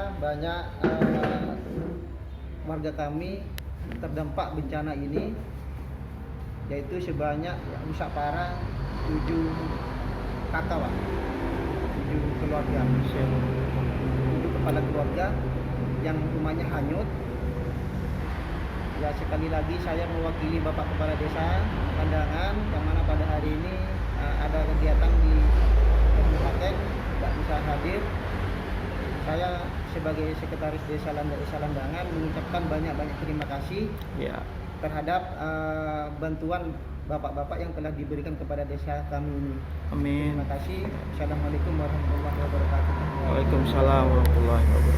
Alhamdulillah banyak warga kami terdampak bencana ini, yaitu sebanyak rusak parah 7 kakak, Pak. 7 keluarga, 7 kepala keluarga yang rumahnya hanyut. Ya, sekali lagi saya mewakili Bapak Kepala Desa Kandangan, yang mana pada hari ini ada kegiatan di kabupaten, tidak bisa hadir. Saya sebagai Sekretaris Desa Landangan mengucapkan banyak-banyak terima kasih terhadap bantuan bapak-bapak yang telah diberikan kepada desa kami ini. Amin. Terima kasih. Assalamualaikum warahmatullahi wabarakatuh. Waalaikumsalam warahmatullahi wabarakatuh.